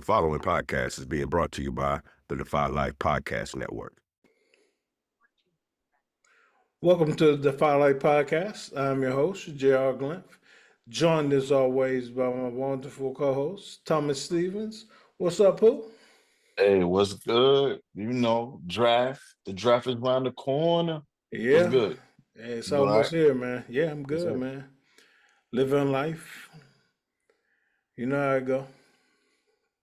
The following podcast is being brought to you by the Defy Life Podcast Network. Welcome to the Defy Life Podcast. I'm your host, J.R. Glimpf, joined as always by my wonderful co-host, Thomas Stevens. What's up, Pooh? Hey, what's good? Draft. The draft is around the corner. What's Yeah, good? it's You all almost right? here, man. Yeah, I'm Yes, good, sir. man. Living life. You know how I go.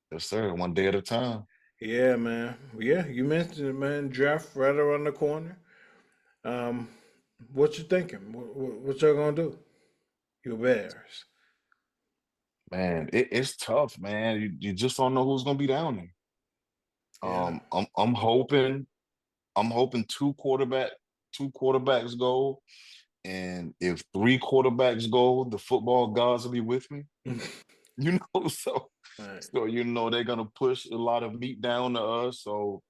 Yes, sir. One day at a time. Yeah, man. Yeah, you mentioned it, man. Draft right around the corner. Um, what you thinking? What y'all gonna do? Your Bears. Man, it's tough, man. You just don't know who's gonna be down there. Yeah. I'm hoping two quarterbacks go, and if three quarterbacks go, the football gods will be with me. So Right. they're gonna push a lot of meat down to us. So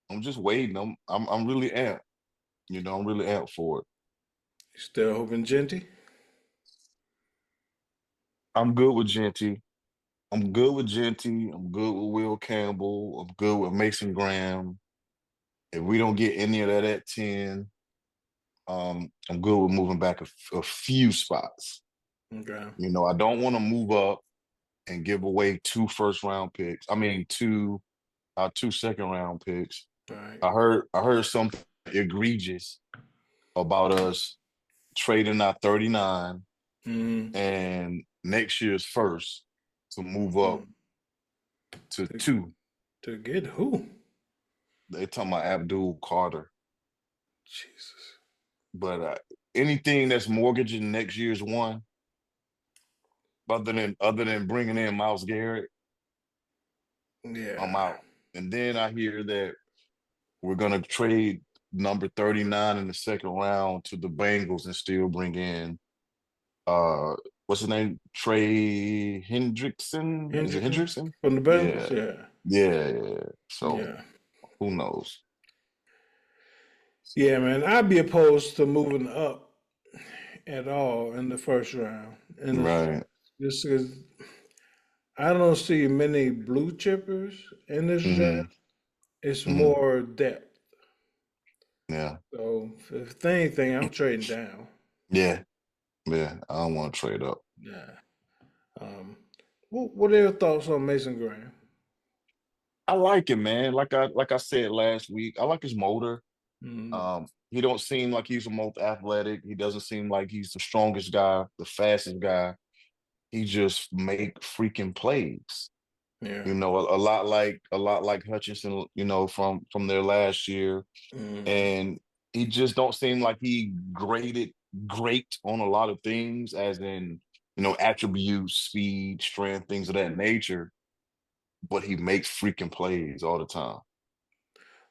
I'm just waiting. I'm really amped. I'm really amped for it. Still hoping Genty? I'm good with Genty. I'm good with Genty. I'm good with Will Campbell. I'm good with Mason Graham. If we don't get any of that at 10, I'm good with moving back a few spots. Okay. I don't want to move up and give away two first-round picks. I mean, two second-round picks. All right. I heard something egregious about us trading our 39 Mm-hmm. and next year's first to move up to To, 2. to get who? They talking about Abdul Carter. Jesus. But anything that's mortgaging next year's one, other than bringing in Myles Garrett, I'm Yeah. out. And then I hear that we're gonna trade number 39 in the second round to the Bengals and still bring in uh what's his name? Trey Hendrickson? Is it Hendrickson Hendrickson? from the Bengals? Yeah, Yeah. yeah. So Yeah. who knows? Yeah, man. I'd be opposed to moving up at all in the first round. And it's Right. just because I don't see many blue chippers in this Mm-hmm. draft. It's Mm-hmm. more depth. Yeah. So if anything, I'm trading down. Yeah. Yeah. I don't want to trade up. Yeah. Um, what are your thoughts on Mason Graham? I like him, man. Like I said last week, I like his motor. Mm, He don't seem like he's the most athletic. He doesn't seem like he's the strongest guy, the fastest guy. He just make freaking plays. yeah. A lot like Hutchinson, from their last year. Mm, And he just don't seem like he graded great on a lot of things, as in, attributes, speed, strength, things of that nature. But he makes freaking plays all the time.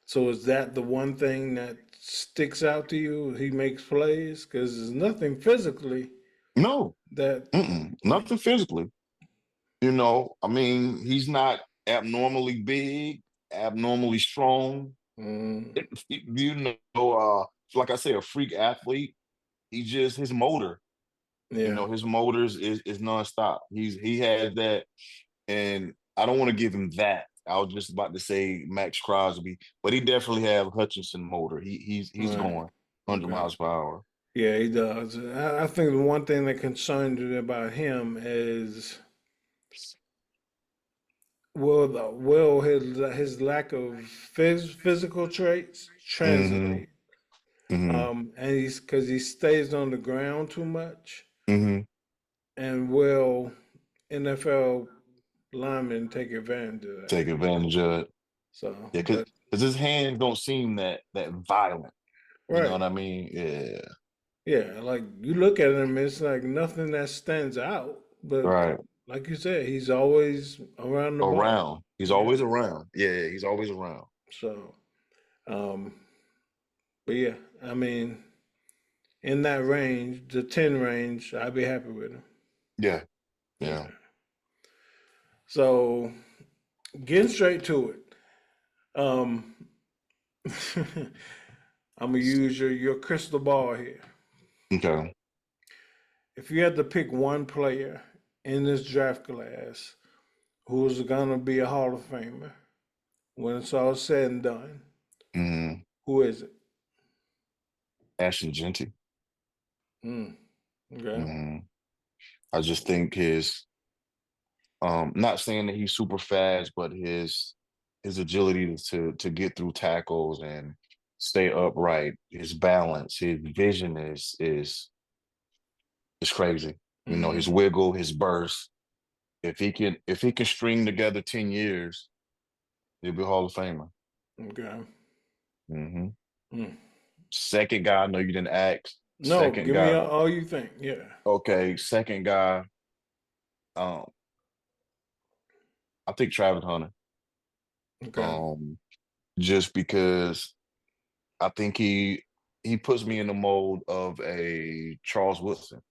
so is that the one thing that sticks out to you? He makes plays because there's nothing physically No, that. nothing physically. I mean, he's not abnormally big, abnormally strong. Mm, Like I say, a freak athlete. His motor. yeah, His motors is nonstop. He has that, and I don't want to give him that. I was just about to say Max Crosby, but he definitely have Hutchinson motor. He's right. going 100 Okay. miles per hour. Yeah, he does. I think the one thing that concerns me about him is his lack of physical traits Mm-hmm. translate. Mm-hmm. And he's because he stays on the ground too much, Mm-hmm. and will NFL linemen take advantage of that. Take advantage of it. So, Yeah, because but his hands don't seem that violent. You know right, what I mean? Yeah. yeah, like you look at him, it's like nothing that stands out. But Right. like you said, he's always around the ball. Around. He's Yeah. always around. Yeah, he's always around. So, um, but yeah, I mean, in that range, the 10 range, I'd be happy with him. Yeah. Yeah. Yeah. So, getting straight to it. Um, I'm gonna use your crystal ball here. Okay. If you had to pick one player in this draft class, who's gonna be a Hall of Famer when it's all said and done? Mm-hmm. Who is it? Ashton Genty. Mm. Okay. Mm-hmm. I just think his not saying that he's super fast, but his agility to get through tackles and stay upright, his balance, his vision is crazy. You know, his Mm. wiggle, his burst. If he can string together 10 years, he'll be a Hall of Famer. Okay. Hmm. Mm. Second guy, I know you didn't ask. No, Second give me guy, all you think. Yeah. okay. Second guy, um, I think Travis Hunter. Okay. Um, just because I think he puts me in the mold of a Charles Woodson.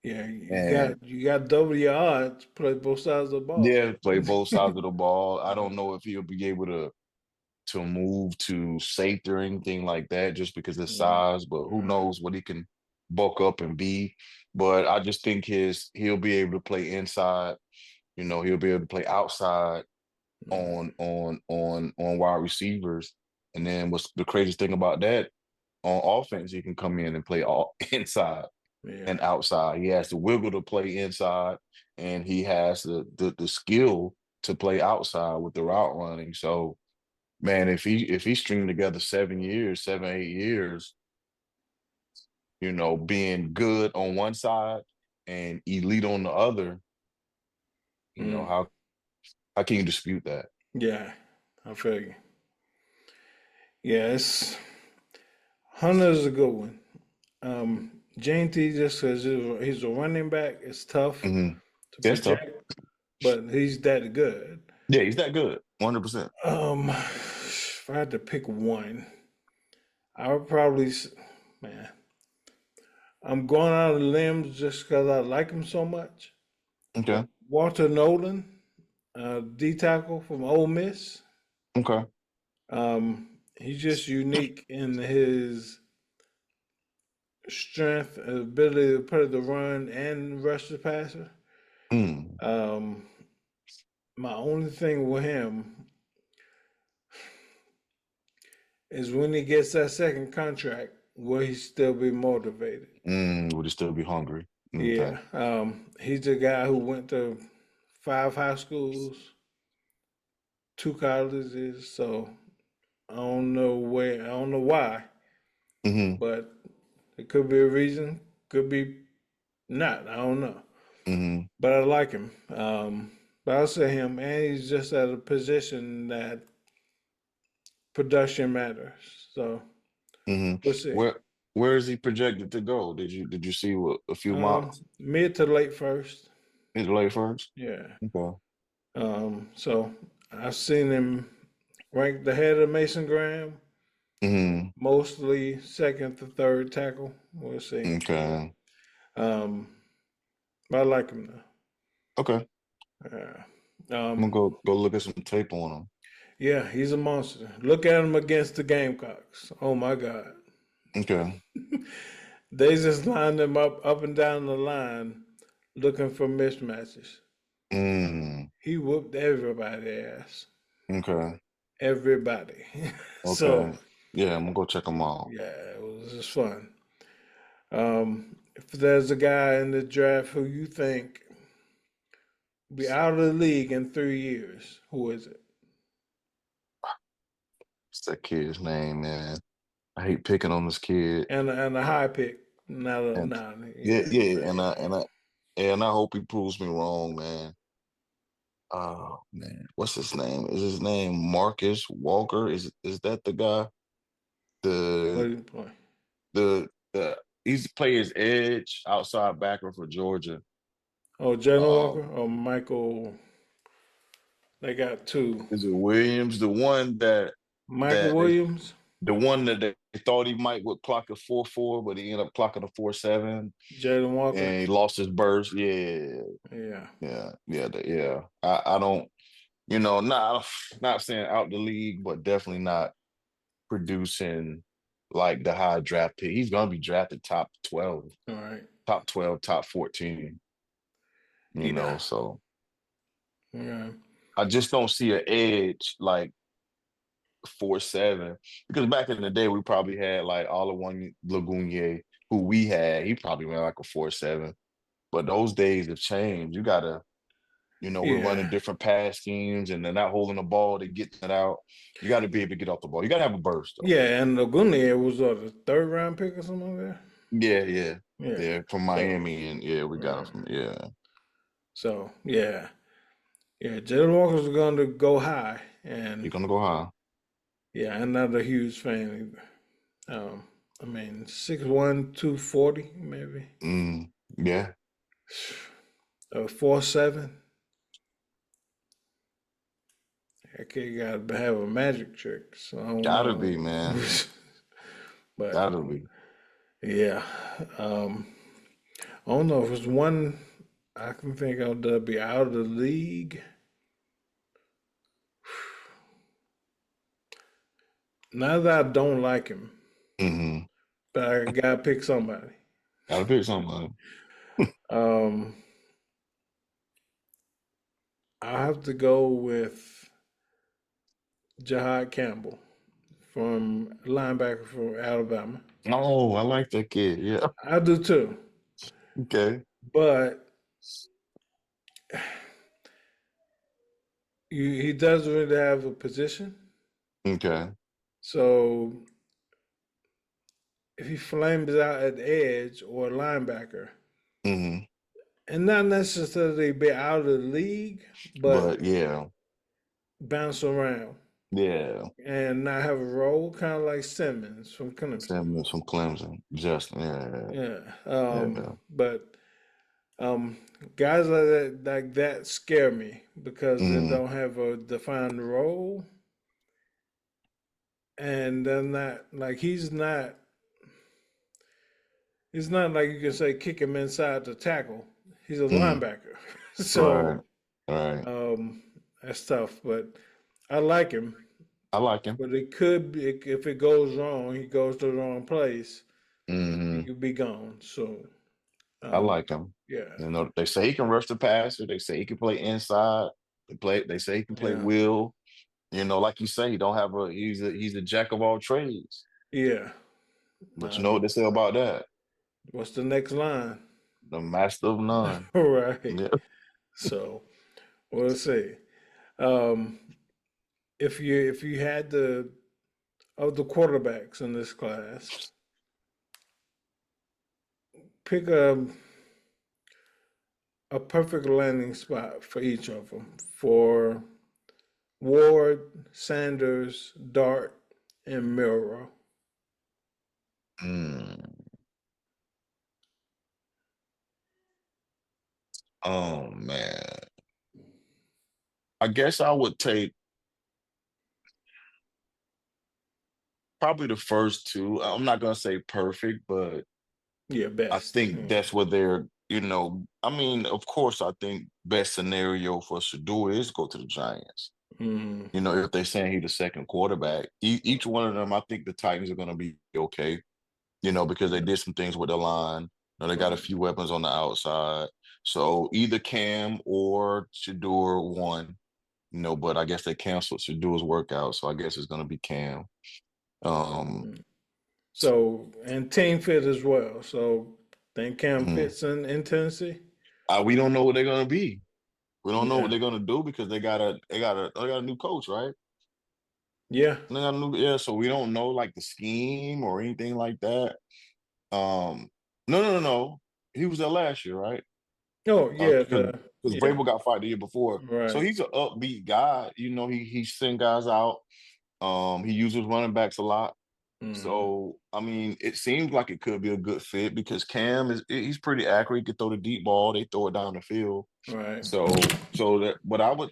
Yeah, And you got double your odds. Play both sides of the ball. yeah, play both sides of the ball. I don't know if he'll be able to move to safety or anything like that just because of his Mm. size, but who knows what he can bulk up and be. But I just think he'll be able to play inside, he'll be able to play outside Mm. on wide receivers. And then what's the craziest thing about that? On offense, he can come in and play all inside Yeah. and outside. He has the wiggle to play inside, and he has the skill to play outside with the route running. So, man, if he stringing together 7 years, 7, 8 years, being good on one side and elite on the other, Mm. how can you dispute that? Yeah. I feel you. Yeah, it's Hunter's a good one. Jainty, just because he's a running back, it's tough Hmm. to Yeah, tough. project, but he's that good. Yeah, he's that good, 100%. If I had to pick one, I would probably, man, I'm going out of limbs just because I like him so much. But Okay, Walter Nolan, D tackle from Ole Miss, okay. he's just unique in his strength, ability to put the run and rush the passer. Mm, Um, my only thing with him is when he gets that second contract, will he still be motivated? would he still be hungry? Okay. Yeah, he's a guy who went to 5 high schools, 2 colleges, so I don't know why, Hmm. but it could be a reason, could be not. I don't know, Hmm. but I like him. But I'll say him, and he's just at a position that production matters. So Hmm. we'll see. Where is he projected to go? Did you see a few mocks? Mid to late first. His late first? Yeah. Okay. So I've seen him ranked ahead of Mason Graham, Hmm. mostly second to third tackle. We'll see. Okay. Um, but I like him Okay. though. I'm gonna go look at some tape on him. Yeah, he's a monster. Look at him against the Gamecocks. Oh my God. Okay. They just lined him up and down the line looking for mismatches. Mm. He whooped everybody's ass. Okay. Everybody. So Okay. Yeah, I'm gonna go check him out. yeah, it was just fun. If there's a guy in the draft who you think will be out of the league in 3 years, who is it? What's that kid's name, man? I hate picking on this kid. And a high pick, not a And not yeah, yeah, yeah, and I yeah. and I and I hope he proves me wrong, man. Oh man, what's his name? Is his name Marcus Walker? Is that the guy? What The do you play? the he's plays edge outside backer for Georgia. Oh, Jalen Um, Walker or Michael? They got two. is it Williams? Michael That they Williams, the one that they thought he might would clock a 4.4, but he ended up clocking a 4.7, Jalen Walker. and he lost his burst. Yeah, Yeah. yeah. I don't, not saying out the league, but definitely not producing like the high draft pick. He's gonna be drafted top 12, All right. top 12, top 14. Yeah. So Yeah. I just don't see an edge like 4-7 because back in the day we probably had like Olajuwon Lagunier, who we had. He probably went like a 4-7. But those days have changed. You gotta, we're Yeah. running different pass schemes and they're not holding the ball, to get it out. You got to be able to get off the ball. You got to have a burst, though. Yeah, and Lagunier was the third round pick or something like that. Yeah, yeah, Yeah. yeah. From So Miami, and yeah, we got it right. from yeah. So yeah. Yeah, Jalen Walker's going to go high, You're and gonna go high. yeah, I'm not a huge fan either. I mean, 6'1", 240 maybe, Yeah, 4'7". That kid got to have a magic trick, so I don't gotta be, know. man. But Gotta be. yeah, I don't know if it's one I can think of that'll be out of the league. Not that I don't like him, Mm-hmm. but I gotta pick somebody. Gotta pick somebody. Um, I have to go with Jahad Campbell from linebacker from Alabama. Oh, I like that kid. Yeah. I do too, Okay. but he doesn't really have a position. Okay. So if he flames out at the edge or linebacker, Mm-hmm. and not necessarily be out of the league, but But yeah, bounce around yeah. and not have a role, kind of like Simmons from Clemson. Samuels from Clemson. Justin. Yeah, Yeah, yeah, yeah. but um, guys like that scare me because they Mm-hmm. don't have a defined role, and they're not like he's not like you can say kick him inside the tackle. He's a Mm-hmm. linebacker, Right. so Right. that's tough. But I like him. I like him. But it could be if it goes wrong, he goes to the wrong place. He Mm-hmm. could be gone. So I um, like him. yeah, They say he can rush the passer. They say he can play inside. They say he can play yeah, will. Like you say, he don't have a. He's a jack of all trades. yeah. But you know what Um, they say about that? what's the next line? The master of none. Right. Yeah. So we'll see. Um, if you had the of the quarterbacks in this class, pick a perfect landing spot for each of them for Ward, Sanders, Dart, and Milrow. Mm. Oh man. I guess I would take probably the first two. I'm not gonna say perfect, but Yeah, I best. think that's what they're. I mean, of course, I think best scenario for Shador is go to the Giants. Mm-hmm. If they're saying he's the second quarterback, each one of them, I think the Titans are going to be okay. Because they did some things with the line. They got a Right. few weapons on the outside. So either Cam or Shador won. But I guess they canceled Shador's workout, so I guess it's going to be Cam. Um, Mm. So and team fit as well. So think Cam mhm. fits in Tennessee. We don't know what they're going to be. We don't know what Yeah. they're going to do because they got a new coach, right? Yeah. They got a new, yeah. So we don't know like the scheme or anything like that. No, no, no, no. He was there last year, right? Oh yeah. Because The yeah. Vrabel got fired the year before, so Right. he's an upbeat guy. He send guys out. He uses running backs a lot. Mm-hmm. So I mean, it seems like it could be a good fit because Cam he's pretty accurate. He can throw the deep ball. They throw it down the field. Right. So that, but I would,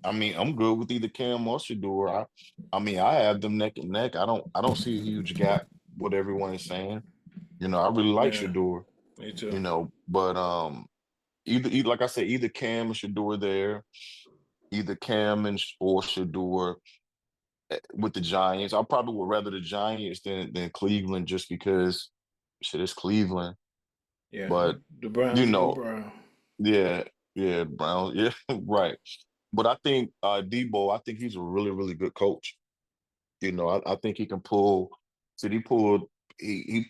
I mean, I'm good with either Cam or Shador. I mean, I have them neck and neck. I don't see a huge gap. What everyone is saying. I really like Yeah. Shador. Me too. But either like I said, either Cam or Shador there, either Cam or Shador with the Giants. I probably would rather the Giants than Cleveland just because shit is Cleveland. Yeah. But The you Browns go know, Brown. yeah. Yeah, Brown. Yeah, right. But I think Debo, I think he's a really, really good coach. I think he can pull. So he pulled he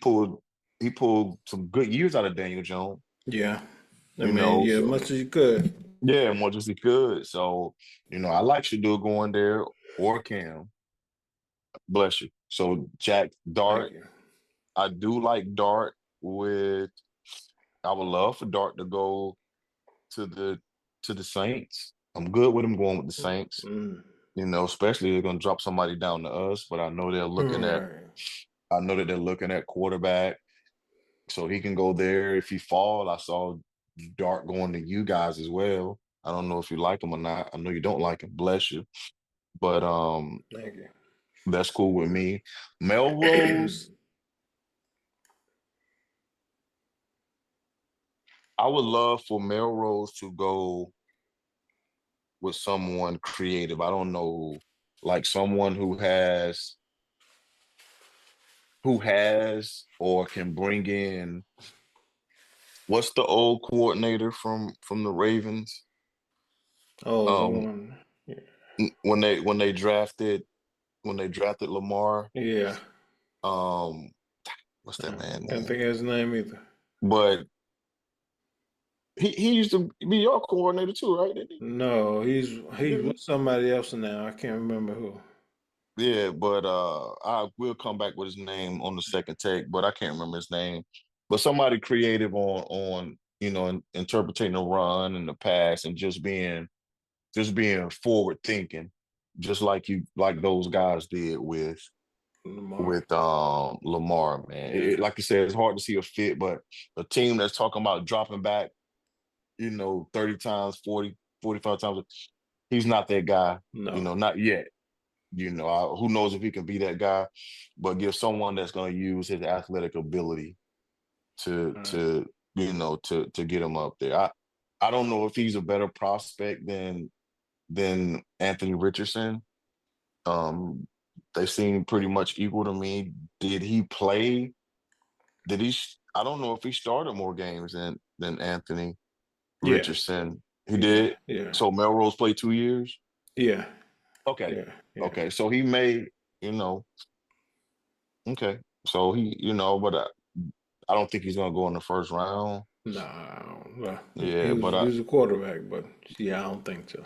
pulled some good years out of Daniel Jones. Yeah. I mean, yeah, So much as you could. yeah, much as he could. So I like Shador going there or Cam. Bless you. So Jack Thank Dart, you. I do like Dart with. I would love for Dart to go to the Saints. I'm good with him going with the Saints. Mm. Especially they're gonna drop somebody down to us, but Right. I know that they're looking at quarterback, so he can go there if he fall. I saw Dart going to you guys as well. I don't know if you like him or not. I know you don't like him, bless you. But Thank you. that's cool with me. Melrose, I would love for Melrose to go with someone creative. I don't know, like someone who has or can bring in what's the old coordinator from the Ravens? Oh, the Um, one. Yeah. when they drafted Lamar, Yeah. um, what's that man Can't name? think of his name either. But he used to be your coordinator too, right? Didn't he? No, he's Didn't with he? somebody else now. I can't remember who. Yeah, but I will come back with his name on the second take, but I can't remember his name. But somebody creative on interpreting the run and the pass and just being forward thinking, just like those guys did with Lamar. with Lamar, man. Like you said, it's hard to see a fit, but a team that's talking about dropping back, 30 times, 40, 45 times, he's not that guy, No. not yet. Who knows if he can be that guy, but give someone that's going to use his athletic ability to Uh, to to get him up there. I don't know if he's a better prospect than Anthony Richardson. Um, they seem pretty much equal to me. Did he play? I don't know if he started more games than Anthony yeah. Richardson. He Yeah. did. Yeah. So Melrose played 2 years. Yeah. Okay. Yeah. Yeah. Okay. So he may, you know, okay. So but I don't think he's gonna go in the first round. No. Well, Yeah, but he was a quarterback, but yeah, I don't think so.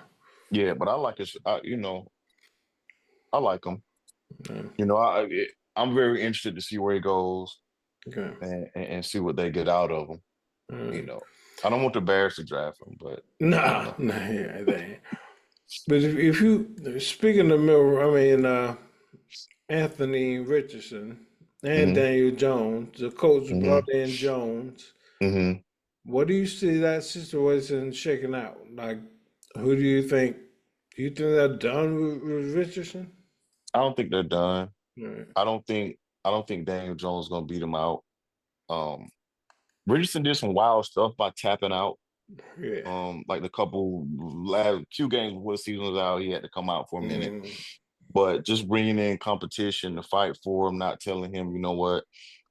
I like his. I like him. Yeah. I'm very interested to see where he goes Okay. and see what they get out of him. Uh, You know, I don't want the Bears to draft him, but you nah. know, Nah. Yeah. They ain't. But if you speaking of Miller, I mean Anthony Richardson and hmm Daniel Jones, the coach hmm brought in Jones. hmm What do you see that situation shaking out? Like, who do you think? Do you think they're done with Richardson? I don't think they're done. Right. I don't think I don't think Daniel Jones is gonna beat him out. Um, Richardson did some wild stuff by tapping out. Yeah. Like the couple last two games before the season was out, he had to come out for a minute. Mm, But just bringing in competition to fight for him, not telling him, you know what,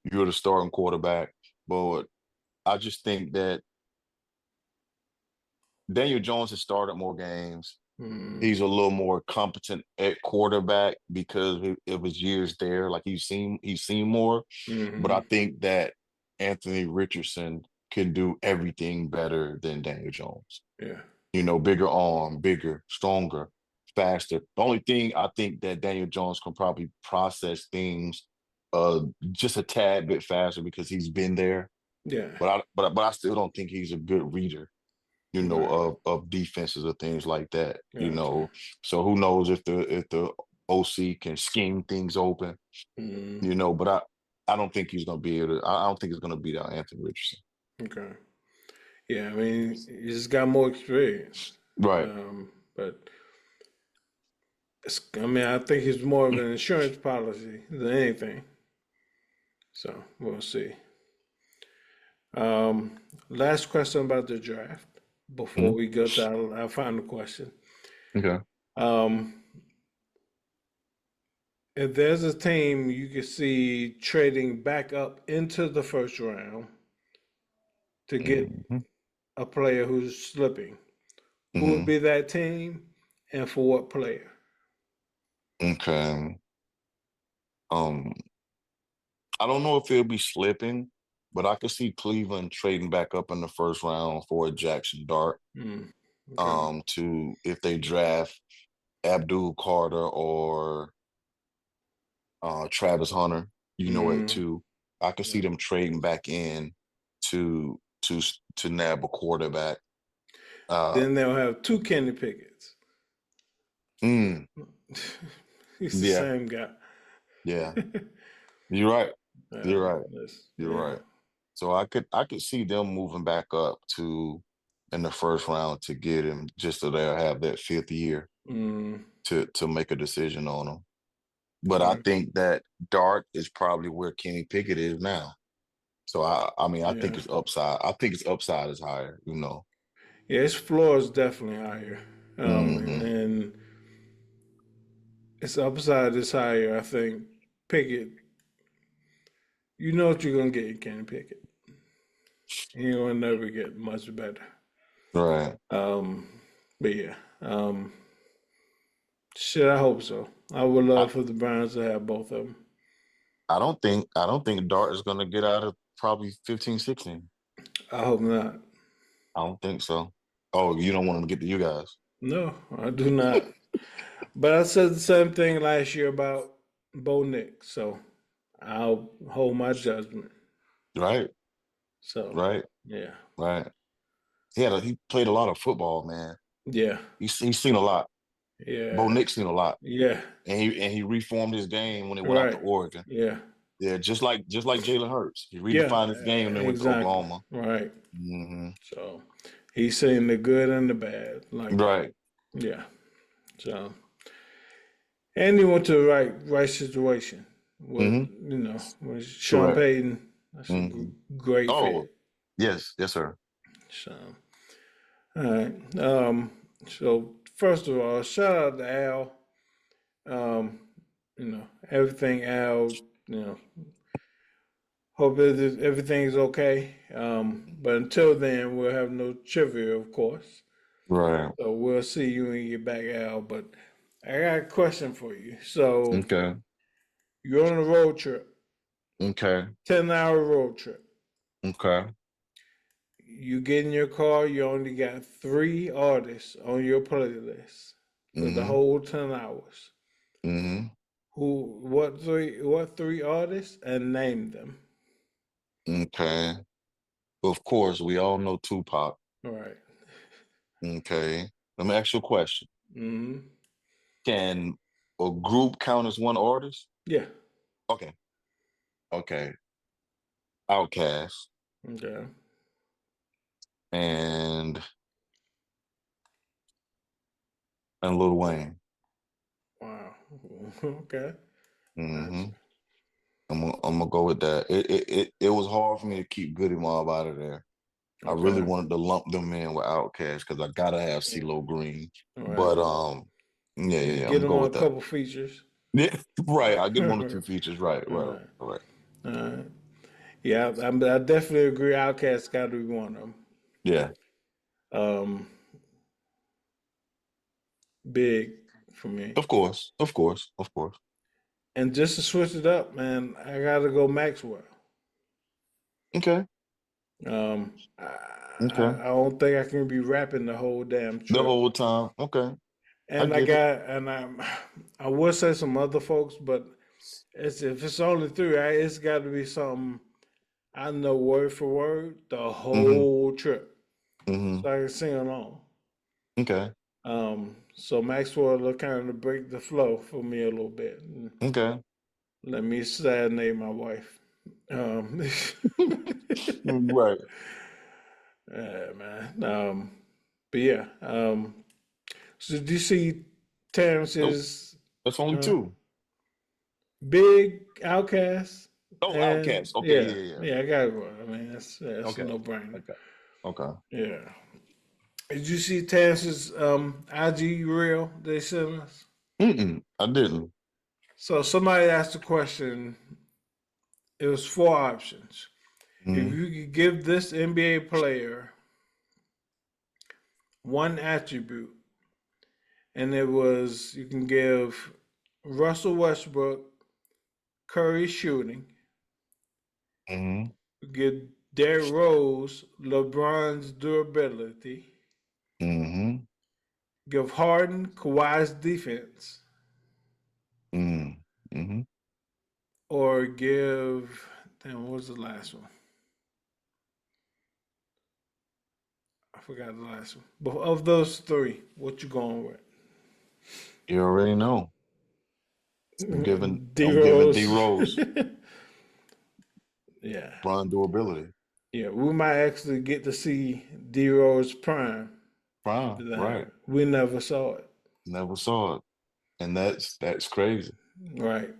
you're the starting quarterback. But I just think that Daniel Jones has started more games. mm, He's a little more competent at quarterback because of his years there. Like he's seen more. But I mm, think that Anthony Richardson can do everything better than Daniel Jones. yeah. Bigger arm, bigger, stronger, faster. The only thing I think that Daniel Jones can probably process things just a tad bit faster because he's been there. Yeah. But I still don't think he's a good reader, Right. of defenses or things like that. Gotcha. So who knows if the OC can scheme things open, Mm, but I don't think he's gonna be able to. I don't think he's gonna beat out Anthony Richardson. okay. Yeah, I mean, he just got more experience. Right. But I mean, I think it's more of an insurance policy than anything. So we'll see. Last question about the draft before Mhm. we go to our final question. Okay. Um, if there's a team you can see trading back up into the first round to get Mhm. a player who's slipping, who would Mm-hmm. be that team and for what player? Okay. Um, I don't know if he'll be slipping, but I could see Cleveland trading back up in the first round for a Jackson Dart. Mm, okay. To if they draft Abdul Carter or Travis Hunter, at Mm, two. I could see yeah. them trading back in to to nab a quarterback. Uh, Then they'll have two Kenny Pickett's. mm, He's the yeah, same guy. yeah. You're right. Yeah, You're right. You're yeah. right. So I could see them moving back up to in the first round to get him just so they'll have that fifth year Mm, to make a decision on him. But I right. think that Dart is probably where Kenny Pickett is now. So I mean I think Yeah. it's upside. I think its upside is higher. Yeah, his floor is definitely higher. Hmm. And its upside is higher, I think. Pickett, you know what you're gonna get in Kenny Pickett. He ain't gonna never get much better. Right. Um, but yeah. Shit, I hope so. I would I love for the Browns to have both of them. I don't think Dart is gonna get out of probably 15, 16. I hope not. I don't think so. Oh, you don't want him to get to you guys. No, I do not. But I said the same thing last year about Bo Nick, so I'll hold my judgment. Right, So right, yeah, right. He played a lot of football, man. yeah, He's seen a lot. Bo yeah, Nick's seen a lot. yeah. And he reformed his game when he went out to Right. Oregon. Yeah, Yeah, just like Jalen Hurts. He yeah. redefined his game and then went to Exactly. Oklahoma. Right. Hmm. So he's seen the good and the bad. Like Right. yeah. So and he went to the right situation with Hmm. with Sean Correct. Payton. That's a Hmm. great Oh, fit. yes, yes, sir. So all right. So first of all, shout out to Al. Um, everything Al. You know, hope everything's okay. But until then, we'll have no trivia, of course. Right. So we'll see you when you get back out. But I got a question for you. So Okay. you're on a road trip, Okay. 10-hour road trip. Okay. You get in your car, you only got three artists on your playlist for the Hmm. whole 10 hours. Hmm. What three artists and name them? Okay. Of course, we all know Tupac. All right. Okay. Let me ask you a question. Mm-hmm. Can a group count as one artist? Yeah. Okay. Okay. Outkast Okay. and Lil Wayne. Wow. Okay. Gotcha. Hmm. I'm gonna go with that. It was hard for me to keep Goody Mob out of there. I really Okay. wanted to lump them in with Outkast because I gotta have Yeah. CeeLo Green. All right. But yeah, yeah, You yeah, I'm get gonna them go on a with that. couple features. Yeah, right. I get All one or two features. Right, right, right. right. All right. Yeah, I definitely agree. Outcast got to be one of them. Yeah, Um, big for me. of course, of course, of course. And just to switch it up, man, I got to go Maxwell. Okay, Um, okay. I don't think I can be rapping the whole damn The trip. whole time. Okay, I And get it. I would say some other folks, but if it's only three, it's got to be something I know word for word the Mm-hmm. whole trip, Mm-hmm. so I can sing along. Okay. So Maxwell will kind of break the flow for me a little bit. And Okay. let me serenade my wife. Um, Right. yeah, man. But yeah. So did you see Nope. Terrence's That's only uh, two. big outcast? Oh, And Outcast. Okay. yeah, Yeah. Yeah. yeah, I gotta go. I mean, that's a Okay. no brainer. Okay. Okay. Yeah. Did you see Terrence's IG reel they sent us? Mm-mm. I didn't. So somebody asked the question. It was four options. If Mm-hmm. you could give this NBA player one attribute, and it was you can give Russell Westbrook Curry shooting, Mm-hmm. you give Derrick Rose LeBron's durability, Mm-hmm. give Harden Kawhi's defense, Mm-hmm. or give damn what was the last one? I forgot the last one. But of those three, what you going with? You already know. D I'm giving D Rose. Rose Yeah. Bron durability. Yeah. We might actually get to see D Rose prime. Prime, right. We never saw it. Never saw it. And that's crazy. Right.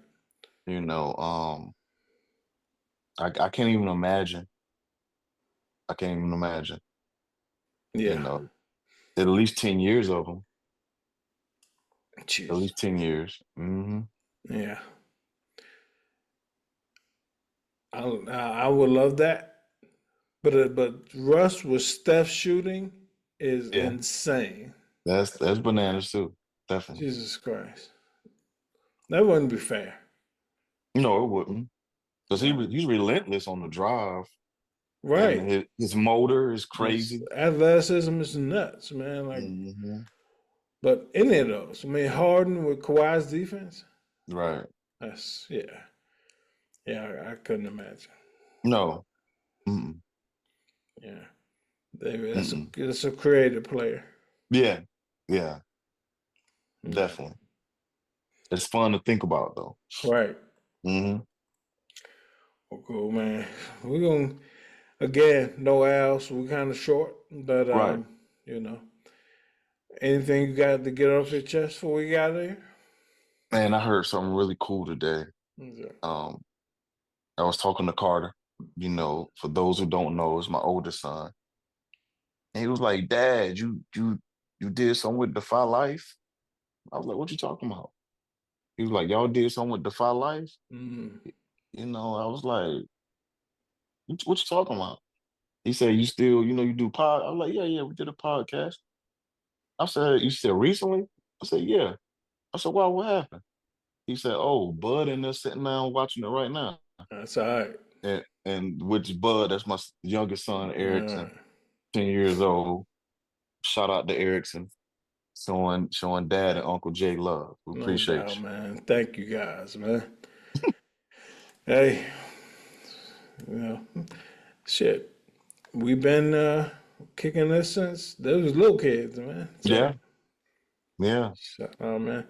You know, I can't even imagine. I can't even imagine. You Yeah. know, at least 10 years of them. At Cheers. least 10 years. Mm-hmm. Yeah. I would love that. But Russ with Steph shooting is Yeah. insane. That's bananas too. Definitely. Jesus Christ. That wouldn't be fair. No, it wouldn't. Because No. he's relentless on the drive. And Right. his motor is His crazy. athleticism is nuts, man. Like, Mm-hmm. but any of those, I mean, Harden with Kawhi's defense, Right. that's yeah. I couldn't imagine. No. Mm-mm. Yeah, that's Mm-mm. that's a creative player. Yeah. Yeah. Yeah. Definitely. It's fun to think about though. Right. Mm-hmm. Well, cool, man. We're gonna again, no else. We're kind of short, but Right. you know, anything you got to get off your chest before we got there? Man, I heard something really cool today. Yeah. Um, I was talking to Carter, for those who don't know, it's my oldest son. And he was like, Dad, you did something with Defy Life? I was like, what you talking about? He was like, y'all did something with Defy Life? Mm-hmm. I was like, what you talking about? He said, you still, you do pod. I was like, yeah, we did a podcast. I said, you said recently? I said, yeah. I said, wow, what happened? He said, oh, Bud and they're sitting down watching it right now. That's all right. And which Bud, that's my youngest son, Yeah. Erickson, 10 years old. Shout out to Erickson, showing Dad and Uncle Jay love. We No appreciate doubt, man. Thank you guys, man. Hey, you know, shit. We've been kicking this since they was little kids, man. you. So, Yeah, shout out, man.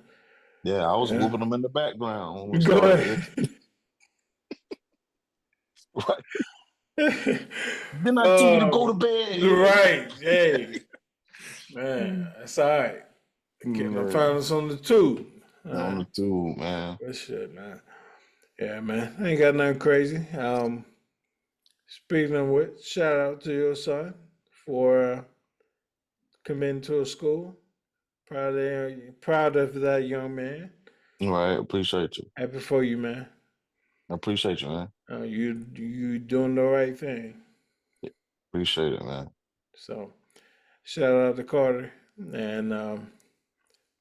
yeah. I was Yeah. whooping them in the background when we Go started. ahead. Right. Didn't I tell you to go to bed? Right. Hey, man, that's all right. Getting the Yeah, finals on the tube. on the tube, man. Good shit, man. Yeah, man. I ain't got nothing crazy. Speaking of which, shout out to your son for committing to a school. Proud of that young man. All right, appreciate you. Happy for you, man. I appreciate you, man. You doing the right thing. Appreciate it, man. So, shout out to Carter and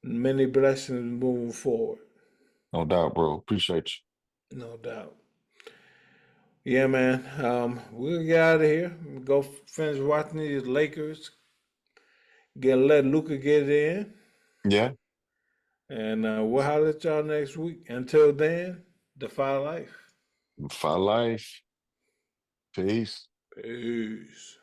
many blessings moving forward. No doubt, bro. Appreciate you. No doubt. Yeah, man. We'll get out of here. Go finish watching these Lakers. Let Luca get in. Yeah. And we'll holler at y'all next week. Until then, Defy Life. For life. Peace. Peace.